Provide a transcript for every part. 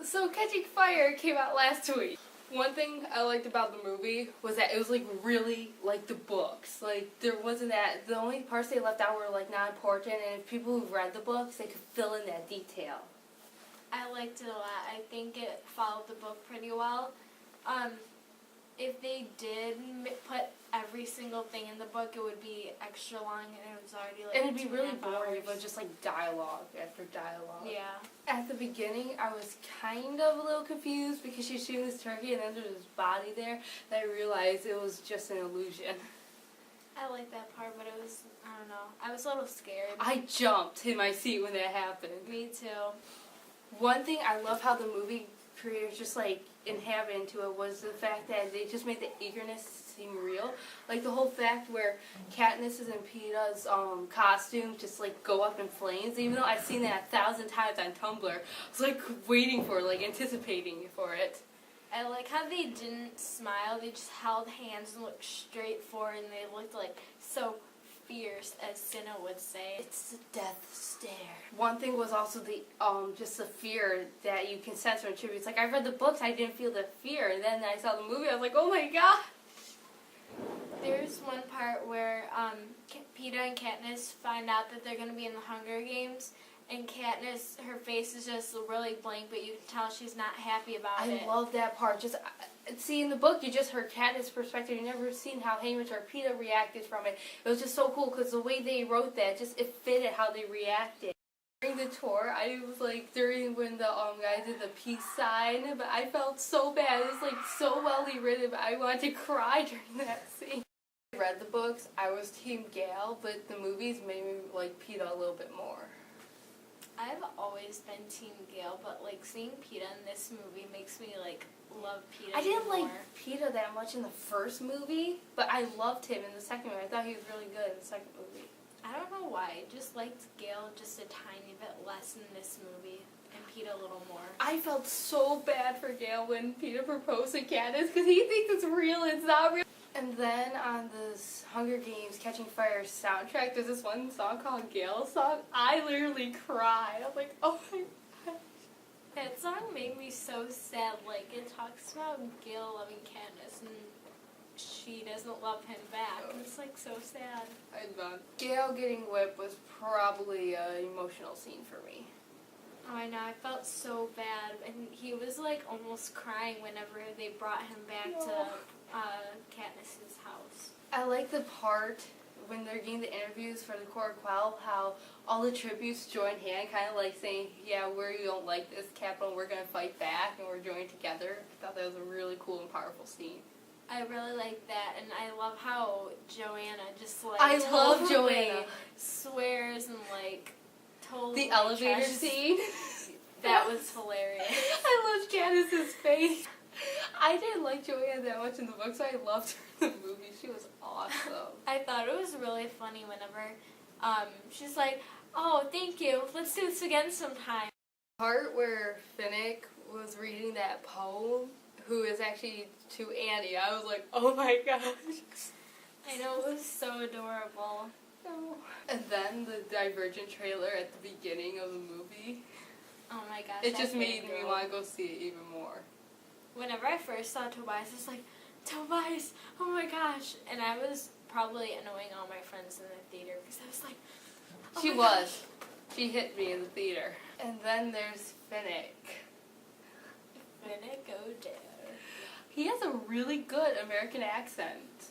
So Catching Fire came out last week. One thing I liked about the movie was that it was like really like the books. Like there wasn't that, the only parts they left out were like not important, and if people who've read the books, they could fill in that detail. I liked it a lot. I think it followed the book pretty well. If they did put every single thing in the book, it would be extra long, and it was already like. And it'd be really 2.5 boring hours. if it was just like dialogue after dialogue. Yeah. At the beginning, I was kind of a little confused because she's shooting this turkey and then there's this body there, and I realized it was just an illusion. I liked that part, but it was, I don't know. I was a little scared. I jumped in my seat when that happened. Me too. One thing I love how the movie creators just like inhabit into it was the fact that they just made the eagerness seem real. Like the whole fact where Katniss's and Peeta's costumes just like go up in flames. Even though I've seen that 1,000 times on Tumblr, I was like waiting for it, like anticipating for it. I like how they didn't smile. They just held hands and looked straight forward, and they looked like so fierce, as Cinna would say. It's the death stare. One thing was also the just the fear that you can sense from tributes. Like I read the books, I didn't feel the fear, and then I saw the movie, I was like, oh my god. There's one part where Peeta and Katniss find out that they're going to be in the Hunger Games, and Katniss, her face is just really blank, but you can tell she's not happy about it. I love that part. Just see, in the book, you just heard Katniss' perspective. You never seen how Haymitch or Peeta reacted from it. It was just so cool because the way they wrote that, just it fitted how they reacted. During the tour, I was like, when the guy did the peace sign, but I felt so bad. It was like so well written, but I wanted to cry during that scene. I read the books, I was Team Gale, but the movies made me like Peeta a little bit more. I've always been Team Gale, but like seeing Peeta in this movie makes me like love Peeta. I didn't more. like Peeta that much in the first movie, but I loved him in the second movie. I thought he was really good in the second movie. I don't know why. I just liked Gale just a tiny bit less in this movie, and Peeta a little more. I felt so bad for Gale when Peeta proposed to Katniss because he thinks it's real, it's not real. And then on this Hunger Games Catching Fire soundtrack, there's this one song called Gale's Song. I literally cried. I was like, oh my gosh. That song made me so sad. Like, it talks about Gale loving Katniss, and she doesn't love him back. And it's like so sad. I thought Gale getting whipped was probably an emotional scene for me. Oh, I know. I felt so bad. And he was like almost crying whenever they brought him back to Katniss's house. I like the part when they're getting the interviews for the Court of Quell, how all the tributes join hand, kind of like saying, yeah, we don't like this capital, we're going to fight back, and we're joining together. I thought that was a really cool and powerful scene. I really like that, and I love how Joanna just like I love totally Joanna. Swears and like totally The elevator tries- scene. That was hilarious. I loved Janice's face. I didn't like Joanna that much in the book, so I loved her in the movie. She was awesome. I thought it was really funny whenever she's like, oh, thank you, let's do this again sometime. The part where Finnick was reading that poem, who is actually to Annie, I was like, oh my gosh. I know, it was so adorable. No. And then the Divergent trailer at the beginning of the movie. Oh my gosh. It just made me want to go see it even more. Whenever I first saw Tobias, I was like, Tobias, oh my gosh. And I was probably annoying all my friends in the theater because I was like, oh She my was. gosh. She hit me in the theater. And then there's Finnick. Finnick O'Dare. He has a really good American accent.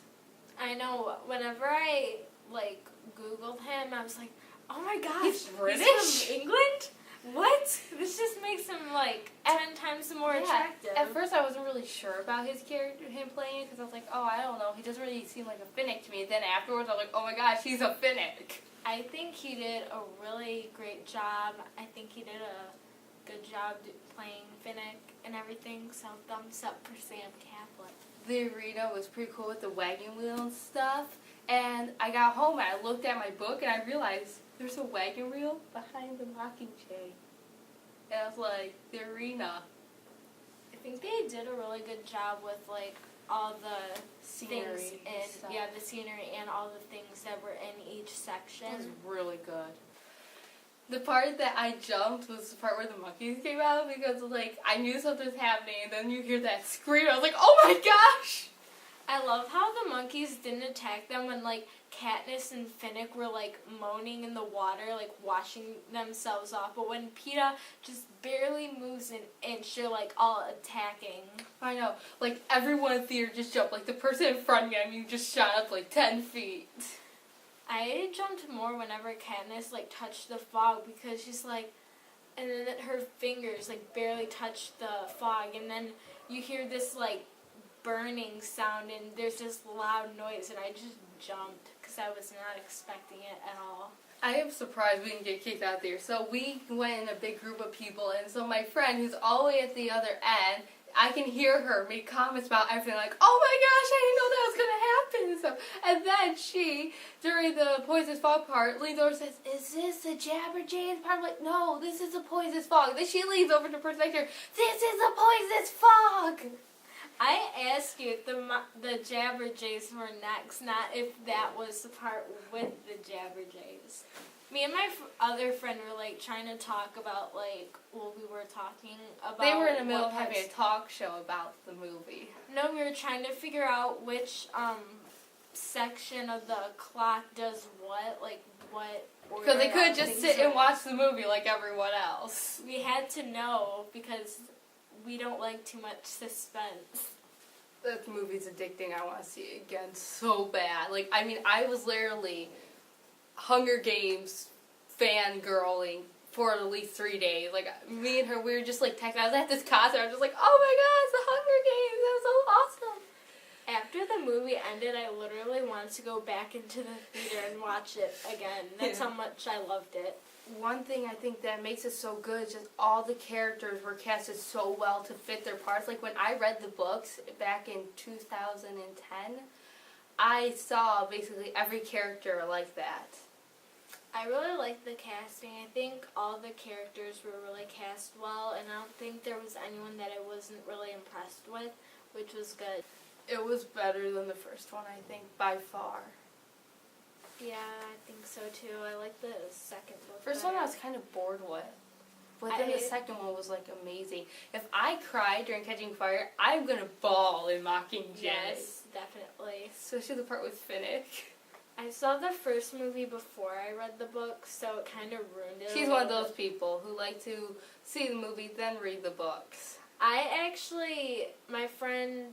I know. Whenever I, like, Googled him, I was like, oh my gosh. He's British? He's from England? What? This just makes him, like, 10 times more attractive. At first I wasn't really sure about his character, him playing it, because I was like, oh, I don't know. He doesn't really seem like a Finnick to me. Then afterwards I was like, oh my gosh, he's a Finnick. I think he did a really great job. I think he did a good job playing Finnick and everything. So thumbs up for Sam Catholic. The arena was pretty cool with the wagon wheel and stuff. And I got home and I looked at my book and I realized there's a wagon wheel behind the Mockingjay. And I was like, the arena. I think they did a really good job with like all the Scenery things and in stuff. the scenery and all the things that were in each section. It was really good. The part that I jumped was the part where the monkeys came out because, like, I knew something was happening, and then you hear that scream. I was like, oh my gosh! I love how the monkeys didn't attack them when, like, Katniss and Finnick were, like, moaning in the water, like, washing themselves off. But when Peeta just barely moves an inch, they're, like, all attacking. I know. Like, everyone in the theater just jumped. Like, the person in front of me just shot up, like, 10 feet. I jumped more whenever Katniss, like, touched the fog because she's, like... And then her fingers, like, barely touched the fog. And then you hear this, like, burning sound and there's this loud noise and I just jumped because I was not expecting it at all. I am surprised we didn't get kicked out there. So we went in a big group of people, and so my friend, who's all the way at the other end, I can hear her make comments about everything like, oh my gosh, I didn't know that was going to happen. So, and then she, during the Poisonous Fog part, leans over and says, is this the Jabberjays part? I'm like, no, this is the Poisonous Fog. Then she leans over to Protector, this is the Poisonous Fog. I asked you if the Jabberjays were next, not if that was the part with the Jabberjays. Me and my other friend were, like, trying to talk about, like, what we were talking about. They were in the middle of having a talk show about the movie. No, we were trying to figure out which section of the clock does what, like, what order. Because they couldn't just sit and watch the movie like everyone else. We had to know because we don't like too much suspense. That movie's addicting. I want to see it again so bad. Like, I mean, I was literally Hunger Games fangirling for at least 3 days. Like, me and her, we were just, like, texting. I was at this concert. I was just like, oh my god, it's the Hunger Games. That was so awesome. After the movie ended, I literally wanted to go back into the theater and watch it again. That's how much I loved it. One thing I think that makes it so good is just all the characters were casted so well to fit their parts. Like, when I read the books back in 2010, I saw basically every character like that. I really liked the casting. I think all the characters were really cast well, and I don't think there was anyone that I wasn't really impressed with, which was good. It was better than the first one, I think, by far. Yeah, I think so too. I like the second book. First one I was kind of bored with. But then the second one was, like, amazing. If I cry during Catching Fire, I'm going to bawl in Mockingjay. Yes, definitely. Especially the part with Finnick. I saw the first movie before I read the book, so it kind of ruined it. She's one of those people who like to see the movie, then read the books. My friend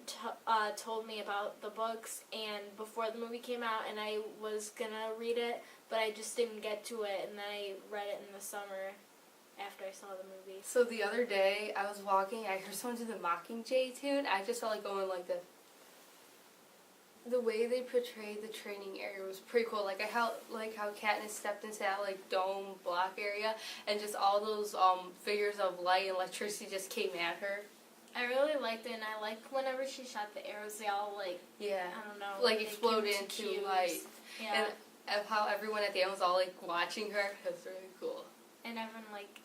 told me about the books and before the movie came out, and I was gonna read it, but I just didn't get to it, and then I read it in the summer after I saw the movie. So the other day, I was walking, I heard someone do the Mockingjay tune, I just felt like going like this. The way they portrayed the training area was pretty cool. Like, how Katniss stepped into that, like, dome block area, and just all those figures of light and electricity just came at her. I really liked it, and I liked whenever she shot the arrows, they all, like, yeah, I don't know, like exploded into light. Yeah. And how everyone at the end was all, like, watching her. It was really cool. And everyone, like,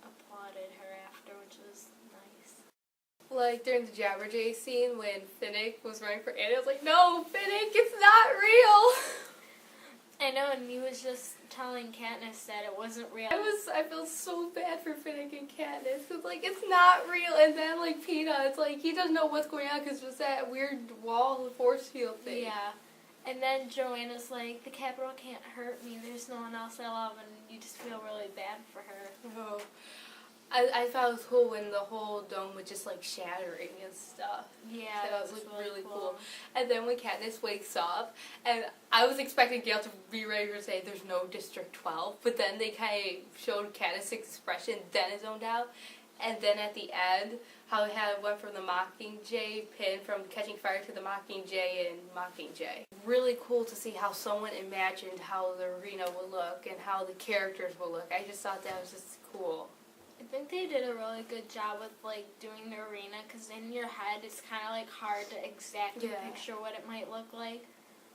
applauded her after, which was nice. Like, during the Jabberjay scene when Finnick was running for Annie, I was like, no, Finnick, it's not real! I know, and he was just telling Katniss that it wasn't real. I feel so bad for Finnick and Katniss, because, like, it's not real, and then, like, Peeta, it's like, he doesn't know what's going on, because it's that weird wall force field thing. Yeah. And then Joanna's like, the Capitol can't hurt me, there's no one else I love, and you just feel really bad for her. Oh. I thought it was cool when the whole dome was just, like, shattering and stuff. Yeah, that was really cool. And then when Katniss wakes up, and I was expecting Gail to be ready to say there's no District 12, but then they kind of showed Katniss' expression, then it zoned out. And then at the end, how it went from the Mockingjay pin, from Catching Fire to the Mockingjay and Mockingjay. Really cool to see how someone imagined how the arena would look and how the characters would look. I just thought that was just cool. I think they did a really good job with, like, doing the arena, because in your head it's kind of, like, hard to exactly picture what it might look like.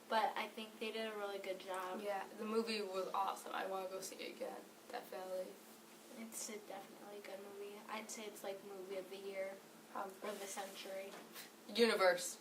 But I think they did a really good job. Yeah, the movie was awesome. I want to go see it again, definitely. It's definitely a good movie. I'd say it's, like, movie of the year, or the century. Universe.